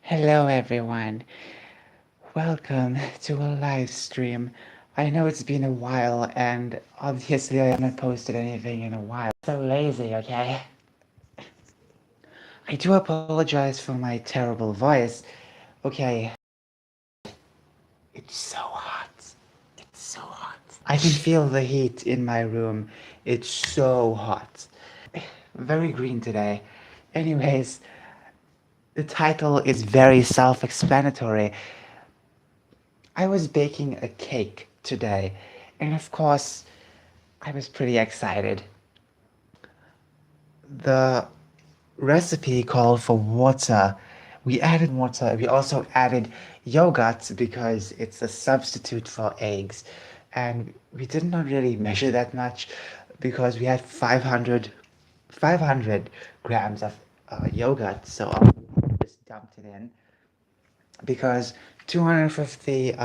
Hello, everyone. Welcome to a live stream. I know it's been a while, and obviously, I haven't posted anything in a while. So lazy, okay? I do apologize for my terrible voice. Okay, it's so hot. It's so hot. I can feel the heat in my room. It's so hot. Very green today. Anyways, the title is very self explanatory. I was baking a cake today, and of course, I was pretty excited. The recipe called for water. We added water. We also added yogurt because it's a substitute for eggs. And we did not really measure that much because we had 500 grams of yogurt. So I just dumped it in because 250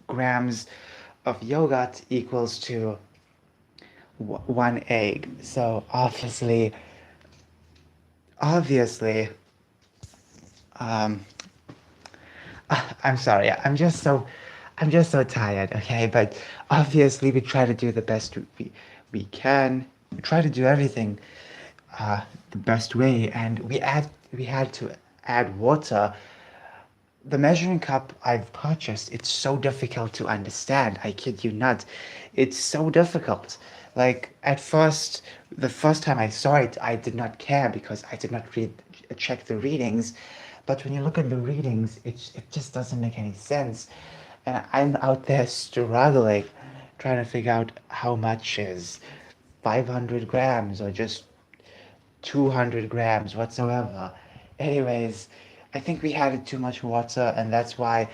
grams of yogurt equals to one egg. So obviously, um, I'm sorry. I'm just so tired. Okay, but obviously we try to do the best we can. We try to do everything the best way, and we had to add water. The measuring cup I've purchased, it's so difficult to understand. I kid you not. It's so difficult. Like at first, the first time I saw it, I did not care because I did not check the readings. But when you look at the readings, it just doesn't make any sense. And I'm out there struggling, trying to figure out how much is 500 grams or just 200 grams whatsoever. Anyways, I think we added too much water, and that's why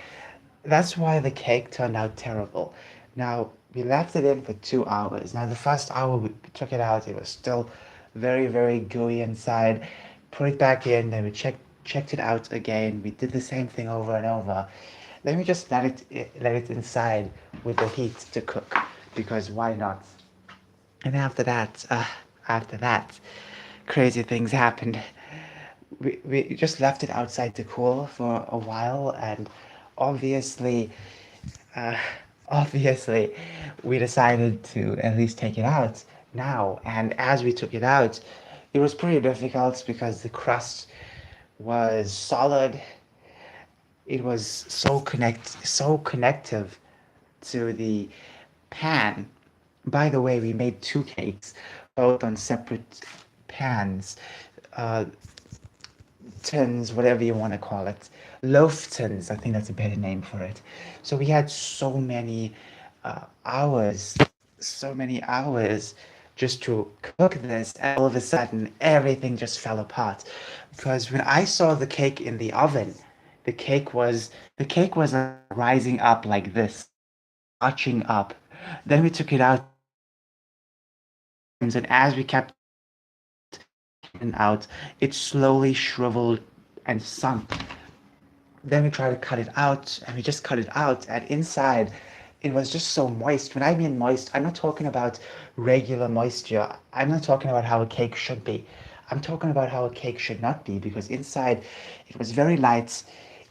the cake turned out terrible. Now we left it in for 2 hours. Now the first hour we took it out, it was still very very gooey inside. Put it back in, then we checked it out again. We did the same thing over and over. Then we just let it inside with the heat to cook because why not? And after that, crazy things happened. We just left it outside to cool for a while, and obviously, uh, obviously, we decided to at least take it out now. And as we took it out, it was pretty difficult because the crust was solid. It was so connective to the pan. By the way, we made two cakes, both on separate pans, uh, tins, whatever you want to call it. Loaf tins, I think that's a better name for it. So we had so many hours just to cook this, and all of a sudden everything just fell apart. Because when I saw the cake in the oven, the cake was rising up like this, arching up. Then we took it out, and as we kept it out, it slowly shriveled and sunk. Then we tried to cut it out, and we just cut it out, and inside it was just so moist. When I mean moist, I'm not talking about regular moisture. I'm not talking about how a cake should be. I'm talking about how a cake should not be, because inside it was very light.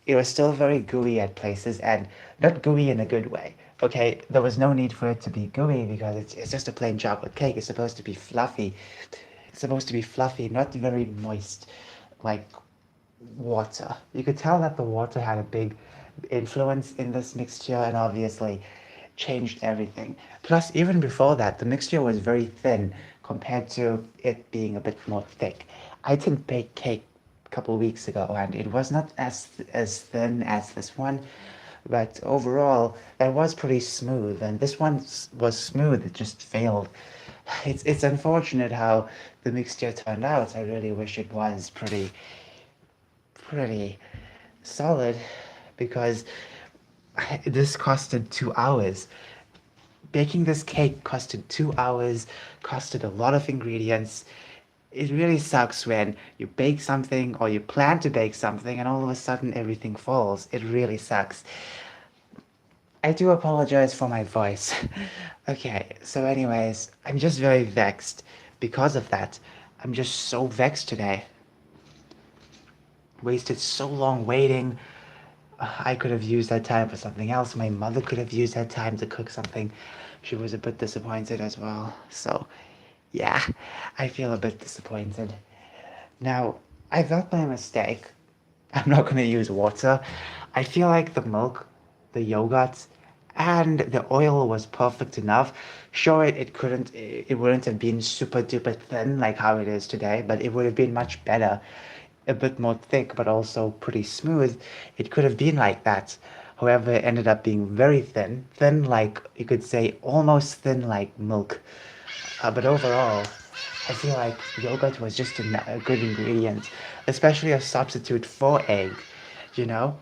It was still very gooey at places, and not gooey in a good way. Okay, there was no need for it to be gooey because it's just a plain chocolate cake. It's supposed to be fluffy. It's supposed to be fluffy, not very moist, like water. You could tell that the water had a big influence in this mixture and obviously changed everything. Plus, even before that, the mixture was very thin compared to it being a bit more thick. I did bake cake a couple of weeks ago and it was not as thin as this one, but overall that was pretty smooth, and this one was smooth, it just failed. It's unfortunate how the mixture turned out. I really wish it was pretty solid because this costed 2 hours. Baking this cake costed 2 hours, costed a lot of ingredients. It really sucks when you bake something or you plan to bake something and all of a sudden everything falls. It really sucks. I do apologize for my voice. Okay, so, anyways, I'm just very vexed because of that. I'm just so vexed today. wasted so long waiting. I could have used that time for something else. My mother could have used that time to cook something. She was a bit disappointed as well. So, yeah, I feel a bit disappointed. Now, I felt my mistake. I'm not going to use water. I feel like the milk, the yogurt, and the oil was perfect enough. Sure, it wouldn't have been super duper thin like how it is today, but it would have been much better. A bit more thick, but also pretty smooth. It could have been like that. However, it ended up being very thin. Thin like, you could say, almost thin like milk. But overall, I feel like yogurt was just a good ingredient, especially a substitute for egg. You know,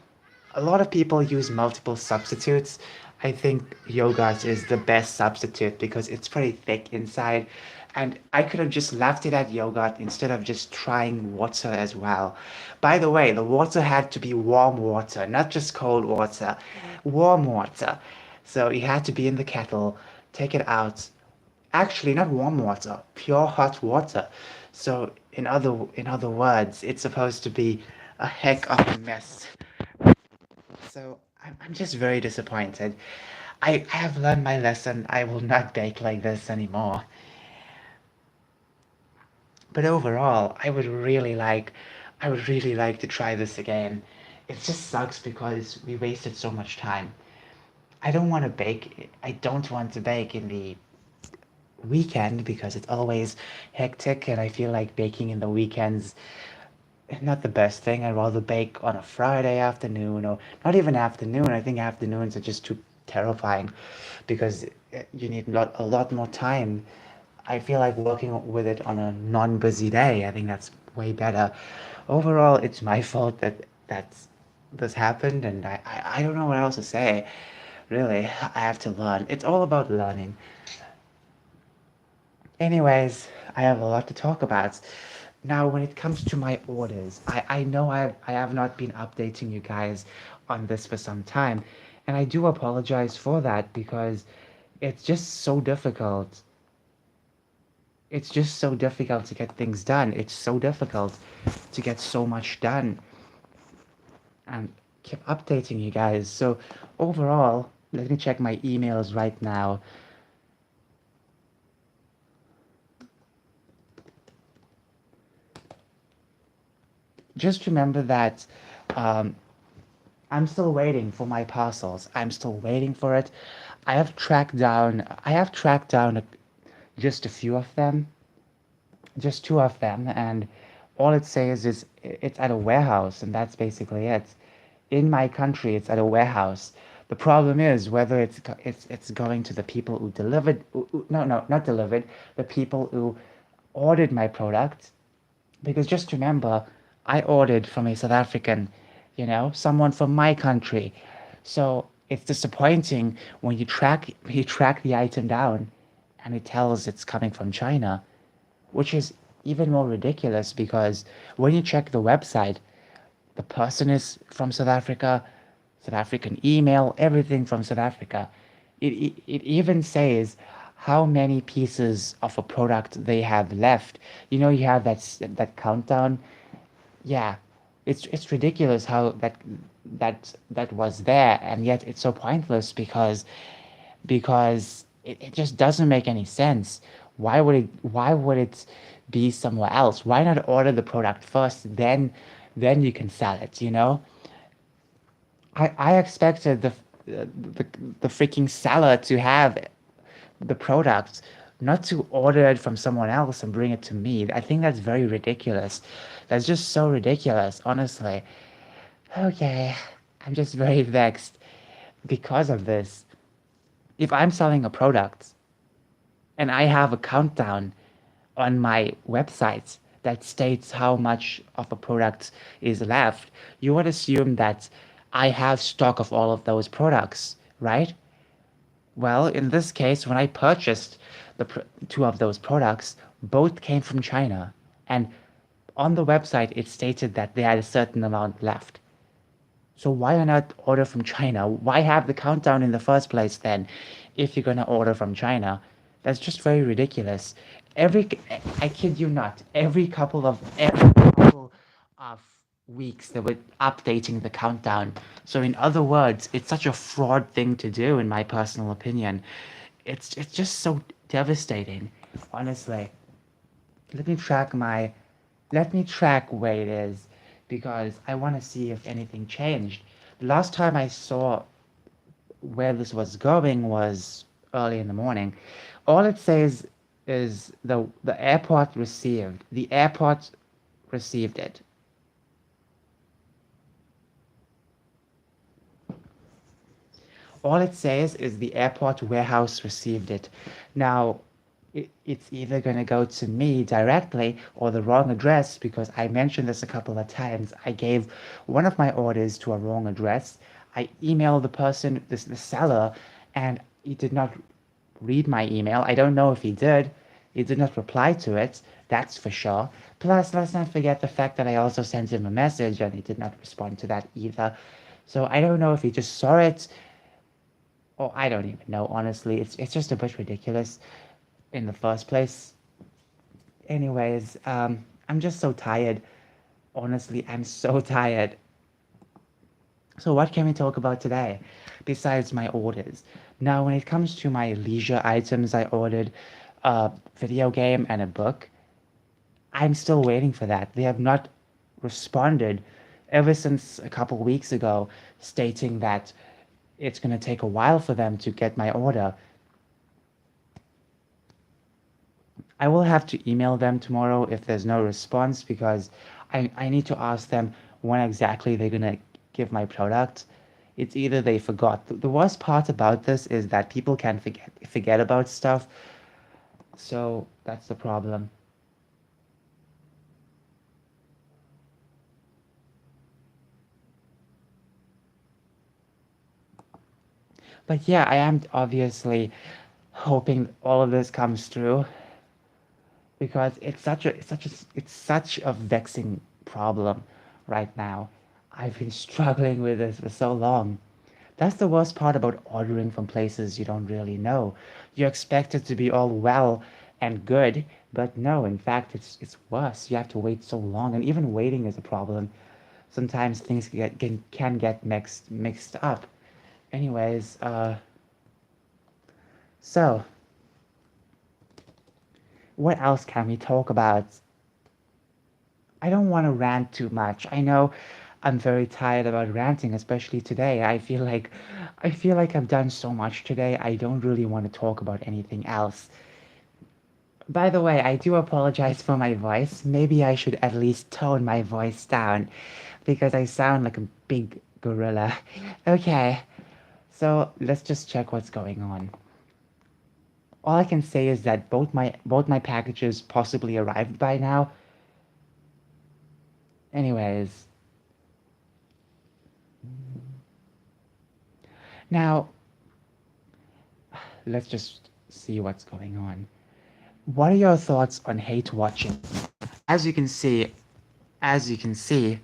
a lot of people use multiple substitutes. I think yogurt is the best substitute because it's pretty thick inside. And I could have just left it at yogurt instead of just trying water as well. By the way, the water had to be warm water, not just cold water, warm water. So it had to be in the kettle, take it out. Actually, not warm water, pure hot water. So in other words, it's supposed to be a heck of a mess. So I'm just very disappointed. I have learned my lesson. I will not bake like this anymore. But overall, I would really like to try this again. It just sucks because we wasted so much time. I don't want to bake. I don't want to bake in the weekend because it's always hectic, and I feel like baking in the weekends not the best thing. I'd rather bake on a Friday afternoon, or not even afternoon. I think afternoons are just too terrifying because you need a lot more time. I feel like working with it on a non-busy day. I think that's way better. Overall, it's my fault that this happened, and I don't know what else to say. Really, I have to learn. It's all about learning. Anyways, I have a lot to talk about. Now, when it comes to my orders, I know I have not been updating you guys on this for some time, and I do apologize for that because it's just so difficult. It's just so difficult to get things done. It's so difficult to get so much done and keep updating you guys. So, overall, let me check my emails right now. Just remember that um, I'm still waiting for my parcels. I'm still waiting for it. I have tracked down just a few of them, just two of them, and all it says is it's at a warehouse, and that's basically it. In my country, it's at a warehouse. The problem is whether it's going to the people who delivered, no, no, not delivered, the people who ordered my product, because just remember, I ordered from a South African, someone from my country. So it's disappointing when you track the item down and it tells it's coming from China, which is even more ridiculous because when you check the website, the person is from South Africa, South African email, everything from South Africa. It even says how many pieces of a product they have left. You have that countdown. Yeah, it's ridiculous how that was there, and yet it's so pointless because it just doesn't make any sense. Why would it be somewhere else? Why not order the product first, then you can sell it, you know? I expected the freaking seller to have the product, not to order it from someone else and bring it to me. I think that's very ridiculous. That's just so ridiculous, honestly. Okay, I'm just very vexed because of this. If I'm selling a product and I have a countdown on my website that states how much of a product is left, you would assume that I have stock of all of those products, right? Well, in this case, when I purchased two of those products, both came from China. And on the website, it stated that they had a certain amount left. So why not order from China? Why have the countdown in the first place then, if you're gonna order from China? That's just very ridiculous. Every, I kid you not, every couple of weeks they were updating the countdown. So in other words, it's such a fraud thing to do, in my personal opinion. It's just so devastating, honestly. Let me track my let me track where it is because I want to see if anything changed. The last time I saw where this was going was early in the morning. All it says is the airport received. The airport received it. All it says is the airport warehouse received it. Now, it's either going to go to me directly or the wrong address because I mentioned this a couple of times. I gave one of my orders to a wrong address. I emailed the person, the seller, and he did not read my email. I don't know if he did. He did not reply to it, that's for sure. Plus, let's not forget the fact that I also sent him a message and he did not respond to that either. So I don't know if he just saw it. Oh, I don't even know, honestly. It's just a bit ridiculous in the first place. Anyways, I'm just so tired. Honestly, I'm so tired. So what can we talk about today besides my orders? Now, when it comes to my leisure items, I ordered a video game and a book. I'm still waiting for that. They have not responded ever since a couple weeks ago, stating that it's going to take a while for them to get my order. I will have to email them tomorrow if there's no response because I need to ask them when exactly they're gonna give my product. It's either they forgot. The worst part about this is that people can forget about stuff, so that's the problem. But yeah, I am obviously hoping all of this comes through because it's such a vexing problem right now. I've been struggling with this for so long. That's the worst part about ordering from places you don't really know. You expect it to be all well and good, but no, in fact, it's worse. You have to wait so long, and even waiting is a problem. Sometimes things can get mixed up. Anyways, so what else can we talk about? I don't want to rant too much. I know I'm very tired about ranting, especially today. I feel like I've done so much today. I don't really want to talk about anything else. By the way, I do apologize for my voice. Maybe I should at least tone my voice down because I sound like a big gorilla. Okay, so let's just check what's going on. All I can say is that both my packages possibly arrived by now. Anyways, now let's just see what's going on. What are your thoughts on hate watching? As you can see, as you can see,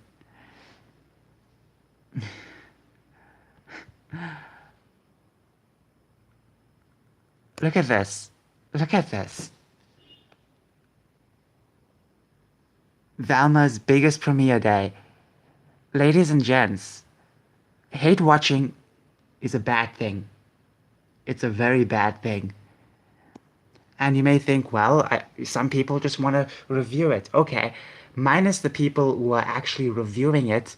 look at this. Look at this. Valma's biggest premiere day. Ladies and gents, hate watching is a bad thing. It's a very bad thing. And you may think, well, some people just want to review it. Okay, minus the people who are actually reviewing it,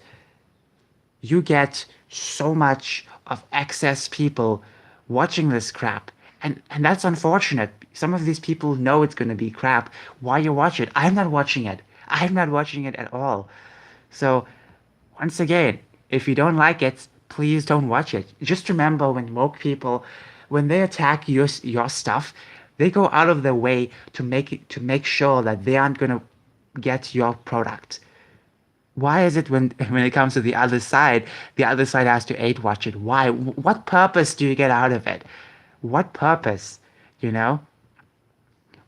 you get so much of excess people watching this crap. And that's unfortunate. Some of these people know it's going to be crap. Why you watch it? I'm not watching it. I'm not watching it at all. So, once again, if you don't like it, please don't watch it. Just remember when woke people, when they attack your stuff, they go out of their way to make sure that they aren't going to get your product. Why is it when it comes to the other side has to hate watch it? Why? What purpose do you get out of it? What purpose? You know?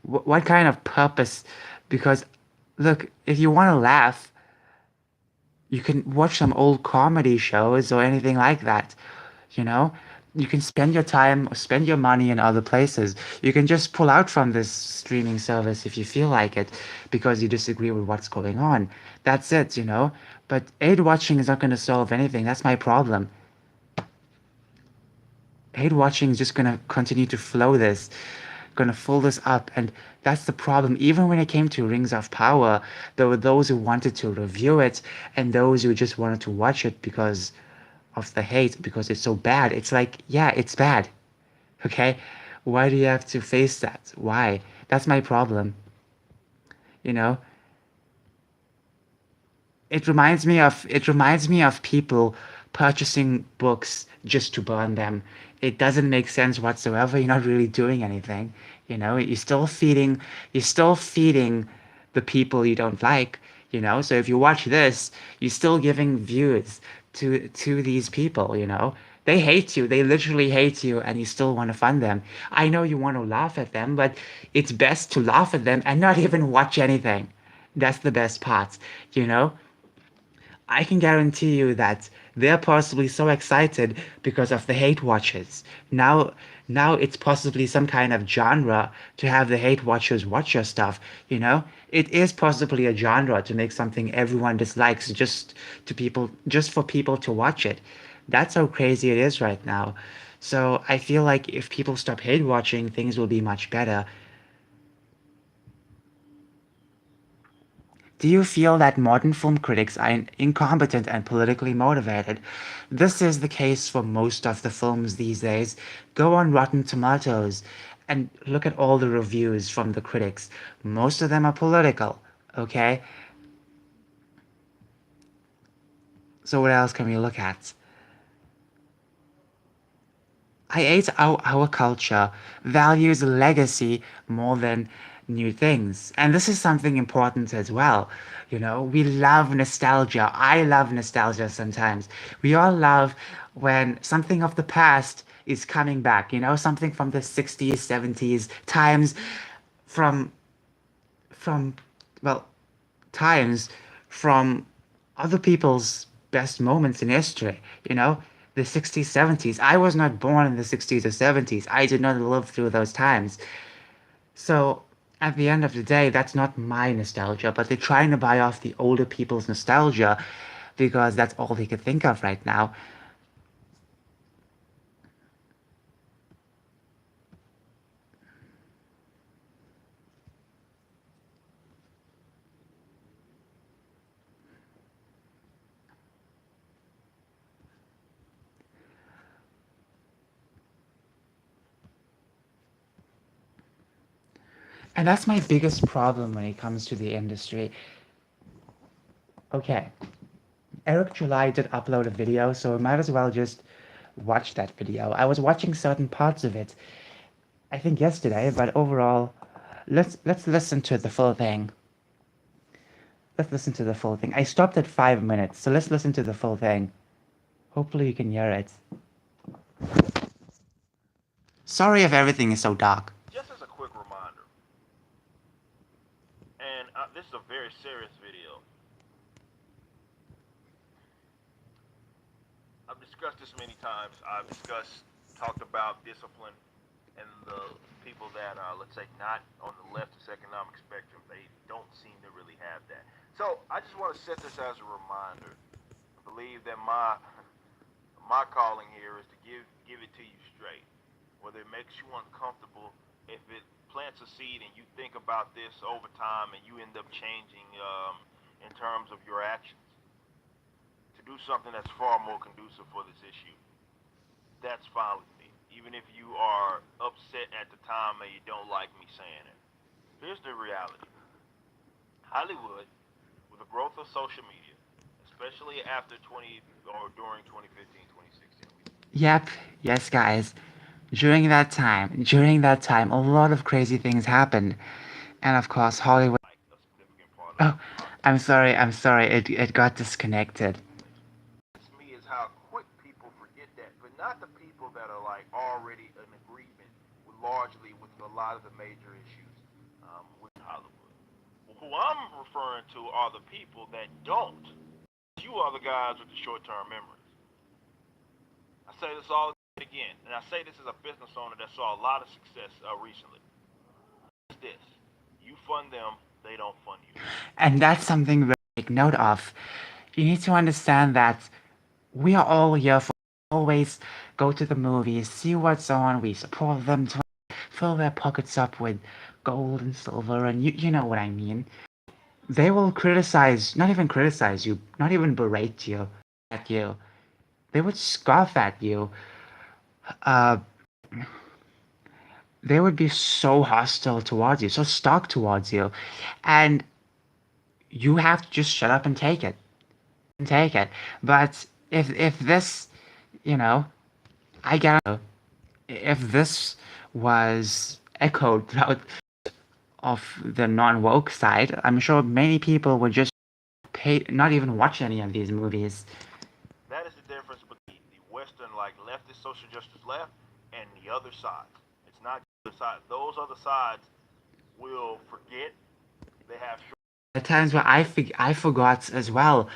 What kind of purpose? Because look, if you want to laugh, you can watch some old comedy shows or anything like that. You know? You can spend your time or spend your money in other places. You can just pull out from this streaming service if you feel like it because you disagree with what's going on. That's it, you know? But aid watching is not going to solve anything. That's my problem. Hate watching is just gonna continue to flow this, gonna fill this up, and that's the problem. Even when it came to Rings of Power, there were those who wanted to review it and those who just wanted to watch it because of the hate, because it's so bad. It's like, yeah, it's bad. Okay? Why do you have to face that? Why? That's my problem. You know? It reminds me of people purchasing books just to burn them. It doesn't make sense whatsoever. You're not really doing anything. You know, you're still feeding the people you don't like, you know. So if you watch this, you're still giving views to these people, you know. They hate you. They literally hate you, and you still want to fund them. I know you want to laugh at them, but it's best to laugh at them and not even watch anything. That's the best part, you know? I can guarantee you that they're possibly so excited because of the hate watchers. Now, now it's possibly some kind of genre to have the hate watchers watch your stuff, you know? It is possibly a genre to make something everyone dislikes just for people to watch it. That's how crazy it is right now. So I feel like if people stop hate watching, things will be much better. Do you feel that modern film critics are incompetent and politically motivated? This is the case for most of the films these days. Go on Rotten Tomatoes and look at all the reviews from the critics. Most of them are political, okay? So what else can we look at? I hate our culture values legacy more than new things. And this is something important as well. You know, we love nostalgia. I love nostalgia sometimes. We all love when something of the past is coming back, you know, something from the 60s, 70s times from from well, times from other people's best moments in history, you know, the 60s, 70s. I was not born in the 60s or 70s. I did not live through those times. So at the end of the day, that's not my nostalgia, but they're trying to buy off the older people's nostalgia because that's all they could think of right now. And that's my biggest problem when it comes to the industry. Okay, Eric July did upload a video, so I might as well just watch that video. I was watching certain parts of it, I think yesterday, but overall, let's listen to the full thing. Let's listen to the full thing. I stopped at 5 minutes, so let's listen to the full thing. Hopefully you can hear it. Sorry if everything is so dark. Just as a quick reminder, and this is a very serious video. I've discussed this many times. Talked about discipline, and the people that are, let's say, not on the leftist economic spectrum, they don't seem to really have that. So I just want to set this as a reminder. I believe that my calling here is to give it to you straight, whether it makes you uncomfortable. If it plants a seed and you think about this over time and you end up changing in terms of your actions to do something that's far more conducive for this issue, that's fine with me. Even if you are upset at the time and you don't like me saying it. Here's the reality. Hollywood, with the growth of social media, especially after 20 or during 2015, 2016, Yep, yes, guys. During that time, a lot of crazy things happened. And of course, Hollywood. like a significant part of Oh, the process. I'm sorry, it got disconnected. It's me is how quick people forget that, but not the people that are like already in agreement with largely with a lot of the major issues with Hollywood. Who I'm referring to are the people that don't. You are the guys with the short-term memories. I say this all Again, and I say this as a business owner that saw a lot of success recently. It's this: you fund them, they don't fund you. And that's something we take note of. You need to understand that we are all here for always go to the movies, see what's on, we support them to fill their pockets up with gold and silver, and you know what I mean. They will criticize, not even criticize you, not even berate you, at you. They would scoff at you. Uh, they would be so hostile towards you, so stuck towards you, and you have to just shut up and take it, and take it. But if this, you know, I guarantee if this was echoed throughout of the non-woke side, I'm sure many people would just pay, not even watch any of these movies. That is the difference between the Western, like leftist social justice left, and the other side. It's not the other side. Those other sides will forget. They have At times where I forgot as well,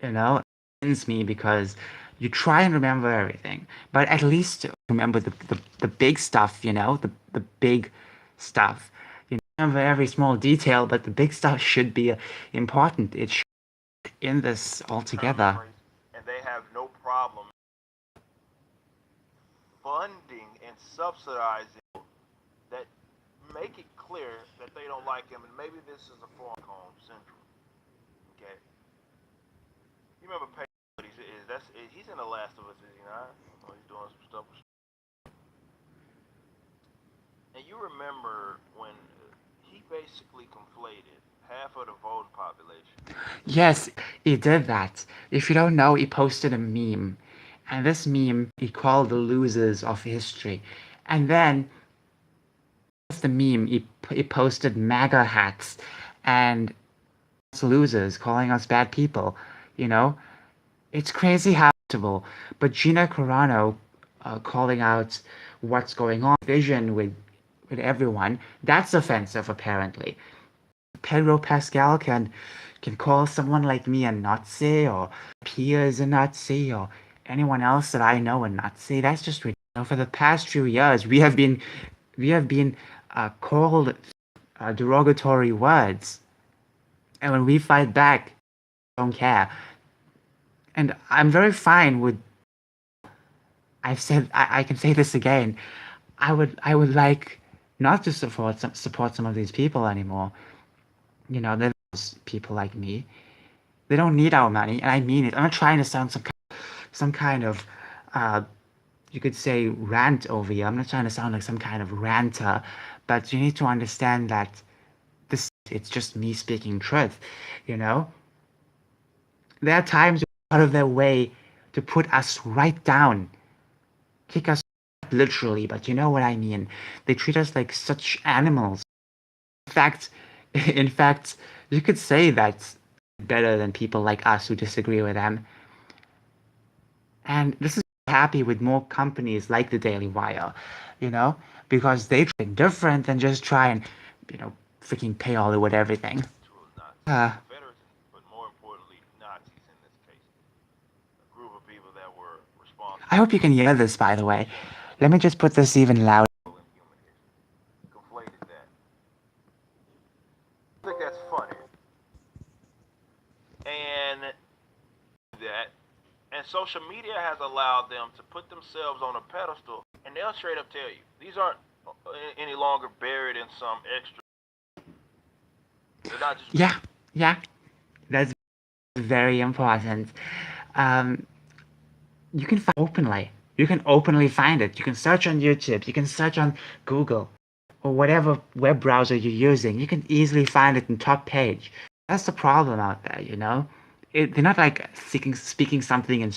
you know, it pains me because you try and remember everything, but at least remember the big stuff, the big stuff. You remember every small detail, but the big stuff should be important. It should be in this term altogether. memories, and they have no problem funding and subsidizing that make it clear that they don't like him, and maybe this is a form home syndrome. Okay, you remember Peyton? He's in The Last of Us, is he not? Oh, he's doing some stuff. And you remember when he basically conflated half of the voting population. Yes, he did that. If you don't know, he posted a meme, and this meme he called the losers of history, and then the meme he posted MAGA hats and losers, calling us bad people. You know, it's crazy how possible. But Gina Carano calling out what's going on, vision with everyone, that's offensive apparently. Pedro Pascal can call someone like me a Nazi or peers a Nazi or anyone else that I know a Nazi. That's just ridiculous. For the past few years, we have been called derogatory words, and when we fight back, don't care. And I'm very fine with. I've said I can say this again. I would like not to support some of these people anymore. There's people like me. They don't need our money, and I mean it. I'm not trying to sound some kind of uh, you could say rant over here. I'm not trying to sound like some kind of ranter, but you need to understand that this it's just me speaking truth. You know, there are times out of their way to put us right down, kick us literally, but you know what I mean. They treat us like such animals. In fact, in fact, you could say that's better than people like us who disagree with them. And this is happy with more companies like the Daily Wire, you know, because they try different than just try and, you know, freaking pay Hollywood everything. Actual Nazis, Uh, Confederates, but more importantly, Nazis in this case. A group of people that were I responsible hope you can hear this, by the way. Let me just put this even louder. in human history. Conflated that. I think that's funny. And that and social media has allowed them to put themselves on a pedestal, and they'll straight up tell you these aren't any longer buried in some extra. They're not just Yeah, yeah, that's very important. Um, you can find openly. You can openly find it. You can search on YouTube. You can search on Google or whatever web browser you're using. You can easily find it in top page. That's the problem out there, you know. They're not like speaking something and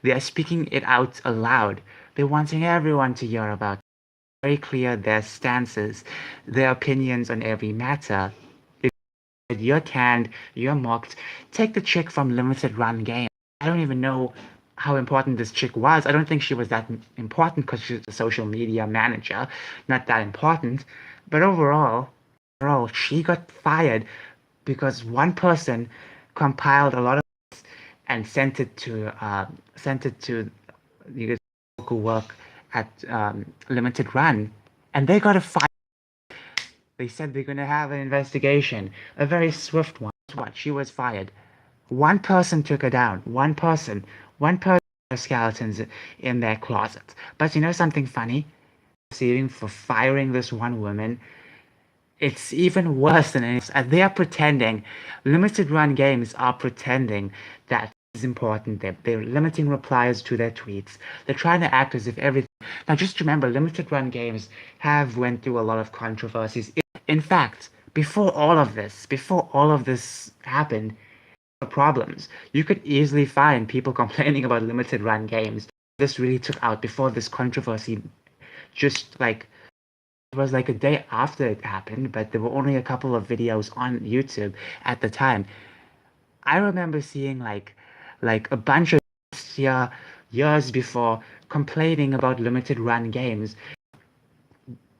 they are speaking it out aloud. They're wanting everyone to hear about. Very clear their stances, their opinions on every matter. If you're canned, you're mocked. Take the chick from Limited Run Game. I don't even know how important this chick was. I don't think she was that important because she's a social media manager. Not that important. But overall, she got fired because one person compiled a lot of and sent it to you could who work at Limited Run, and they got a fire. They said they're going to have an investigation, a very swift one. Guess what? She was fired. One person took her down. One person skeletons in their closet. But you know something funny? Receiving for firing this one woman, it's even worse than anything. They are pretending. Limited run games are pretending that is important. They're limiting replies to their tweets. They're trying to act as if everything. Now, just remember, limited run games have went through a lot of controversies. In fact, before all of this happened, problems. You could easily find people complaining about limited run games. This really took out before this controversy. Just like it was like a day after it happened, but there were only a couple of videos on YouTube at the time. I remember seeing like a bunch of years before complaining about limited run games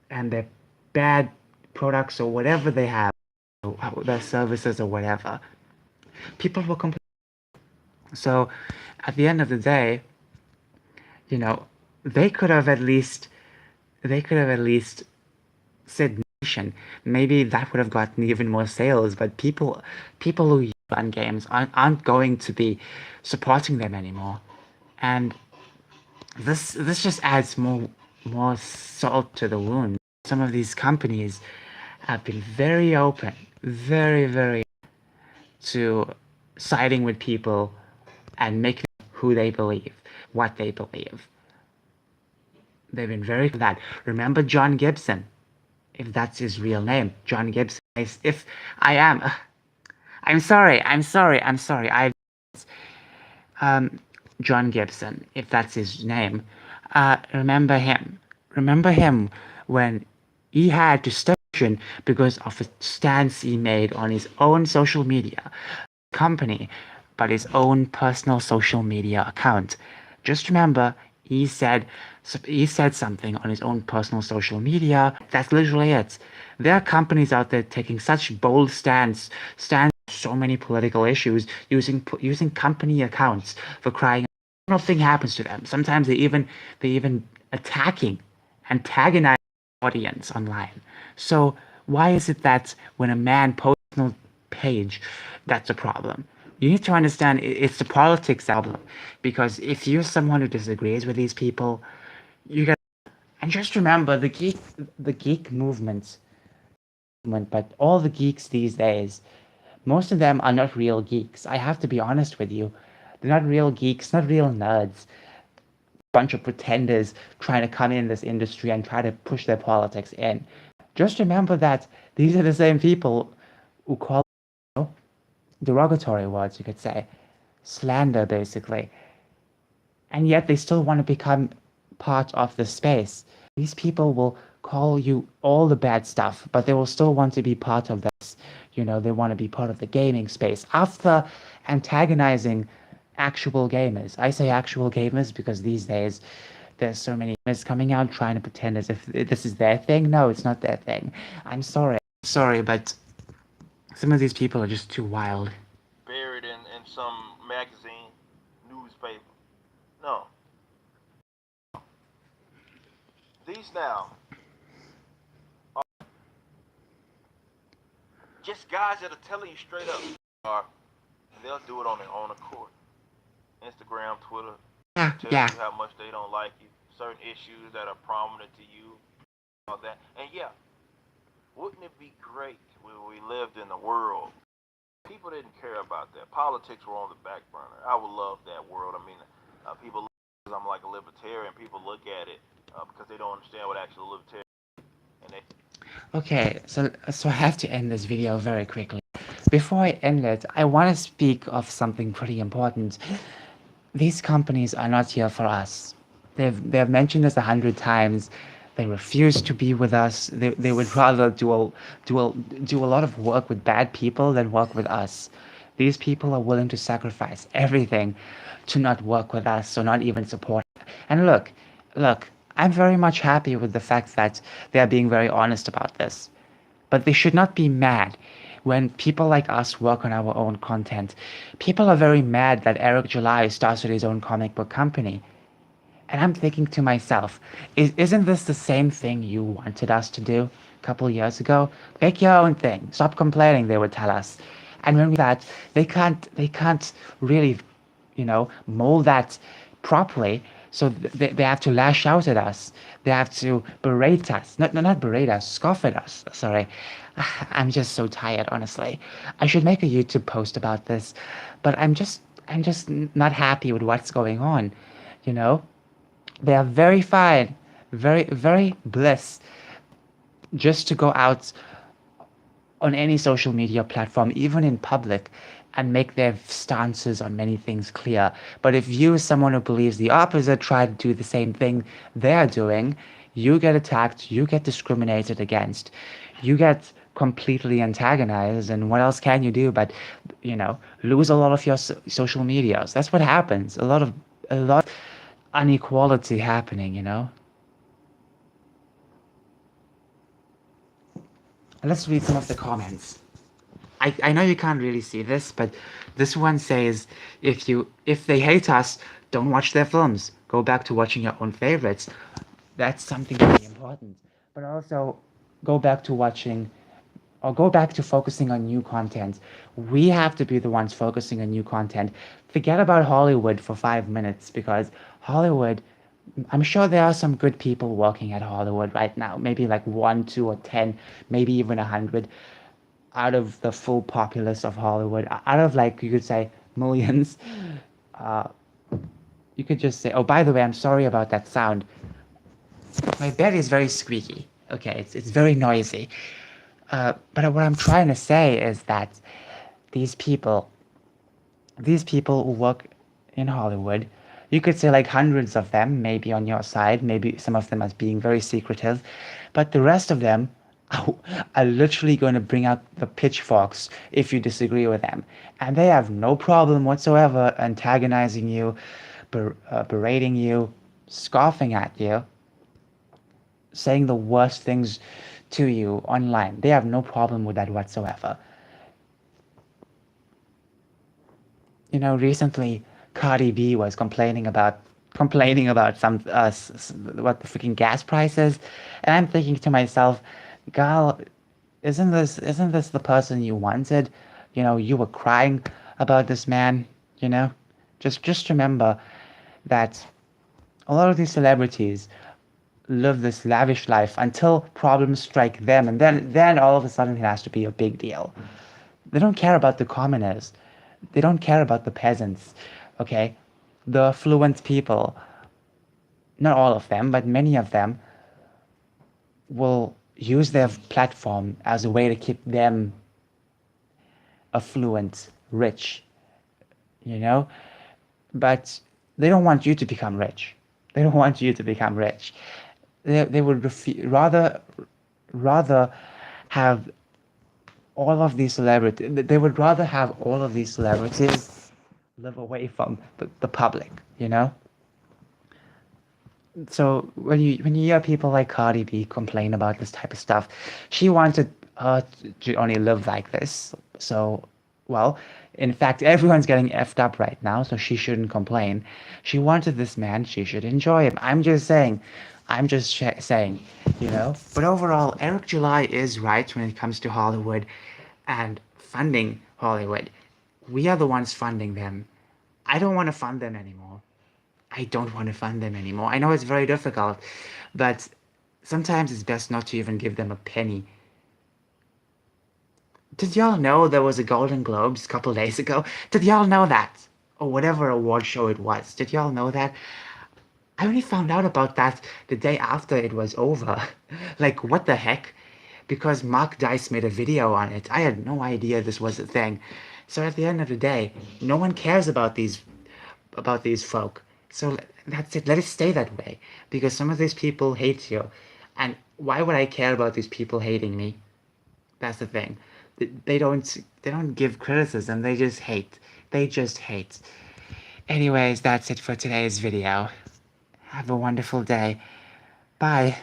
and their bad products or whatever they have, or their services or whatever. People were complaining. So at the end of the day, you know, they could have at least said nation. Maybe that would have gotten even more sales, but people who run games aren't going to be supporting them anymore. And this just adds more salt to the wound. Some of these companies have been very open, very to siding with people and making who they believe, what they believe. They've been very that. Remember John Gibson, if that's his real name, John Gibson. If I am, I'm sorry. Um, John Gibson, if that's his name. Remember him. Remember him when he had to station because of a stance he made on his own social media company, but his own personal social media account. Just remember, he said something on his own personal social media. That's literally it. There are companies out there taking such bold stands on so many political issues, using company accounts for crying. Nothing happens to them. Sometimes they even attacking, antagonize the audience online. So why is it that when a man posts on a page, that's a problem? You need to understand it's the politics problem. Because if you're someone who disagrees with these people, you got and just remember the geek movement, but all the geeks these days, most of them are not real geeks. I have to be honest with you. They're not real geeks, not real nerds. Bunch of pretenders trying to come in this industry and try to push their politics in. Just remember that these are the same people who call derogatory words, you could say, slander basically, and yet they still want to become part of the space. These people will call you all the bad stuff, but they will still want to be part of this. They want to be part of the gaming space after antagonizing actual gamers. I say actual gamers because these days there's so many gamers coming out trying to pretend as if this is their thing. No, it's not their thing. I'm sorry. Sorry, but some of these people are just too wild. Buried in some magazine, newspaper. No. These now are just guys that are telling you straight up. Are and they'll do it on their own accord. Instagram, Twitter, Yeah, tell yeah. you how much they don't like you, certain issues that are prominent to you, all that. And yeah, wouldn't it be great when we lived in a world people didn't care about that? Politics were on the back burner. I would love that world. I mean, people, because I'm like a libertarian, people look at it because they don't understand what actual libertarian and they. Okay, so I have to end this video very quickly. Before I end it, I want to speak of something pretty important. These companies are not here for us. They've mentioned this 100 times. They refuse to be with us. They would rather do a, do a lot of work with bad people than work with us. These people are willing to sacrifice everything to not work with us or not even support. And look, I'm very much happy with the fact that they are being very honest about this. But they should not be mad when people like us work on our own content. People are very mad that Eric July started his own comic book company. And I'm thinking to myself, isn't this the same thing you wanted us to do a couple of years ago? Make your own thing. Stop complaining, they would tell us. And when we do that, they can't really, mold that properly. So they have to lash out at us. They have to berate us. Not berate us, scoff at us. Sorry. I'm just so tired, honestly. I should make a YouTube post about this, but I'm just not happy with what's going on, you know? They are very fine, very bliss just to go out on any social media platform, even in public, and make their stances on many things clear. But if you, someone who believes the opposite, try to do the same thing they're doing, you get attacked, you get discriminated against, you get completely antagonized, and what else can you do but, lose a lot of your social medias? That's what happens. A lot of inequality happening. Let's read some of the comments. I know you can't really see this, but this one says, if they hate us, don't watch their films. Go back to watching your own favorites. That's something very important. But also go back to watching or go back to focusing on new content. We have to be the ones focusing on new content. Forget about Hollywood for 5 minutes, because Hollywood, I'm sure there are some good people working at Hollywood right now. Maybe like one, two, or 10, maybe even 100 out of the full populace of Hollywood, out of, like, you could say millions. Uh, you could just say, oh, by the way, I'm sorry about that sound. My bed is very squeaky. Okay, it's very noisy. But what I'm trying to say is that these people, these people who work in Hollywood, you could say like hundreds of them, maybe on your side, maybe some of them as being very secretive, but the rest of them are literally going to bring out the pitchforks if you disagree with them. And they have no problem whatsoever antagonizing you, berating you, scoffing at you, saying the worst things to you online. They have no problem with that whatsoever. Recently Cardi B was complaining about some what the freaking gas prices, and I'm thinking to myself, girl, isn't this the person you wanted? You were crying about this man. You know, just remember that a lot of these celebrities live this lavish life until problems strike them, and then all of a sudden it has to be a big deal. They don't care about the commoners. They don't care about the peasants. Okay, the affluent people, not all of them, but many of them, will use their platform as a way to keep them affluent, rich, you know? But they don't want you to become rich. They don't want you to become rich. They would rather have all of these celebrities, they would rather have all of these celebrities live away from the public, you know? So when you hear people like Cardi B complain about this type of stuff, she wanted to only live like this. So, well, in fact, everyone's getting effed up right now, so she shouldn't complain. She wanted this man; she should enjoy him. I'm just saying. But overall, Eric July is right when it comes to Hollywood and funding Hollywood. We are the ones funding them. I don't want to fund them anymore. I don't want to fund them anymore. I know it's very difficult, but sometimes it's best not to even give them a penny. Did y'all know there was a Golden Globes a couple days ago? Did y'all know that? Or whatever award show it was. Did y'all know that? I only found out about that the day after it was over. Like, what the heck? Because Mark Dice made a video on it. I had no idea this was a thing. So at the end of the day, no one cares about these folk. So that's it. Let it stay that way. Because some of these people hate you. And why would I care about these people hating me? That's the thing. They don't give criticism. They just hate. They just hate. Anyways, that's it for today's video. Have a wonderful day. Bye.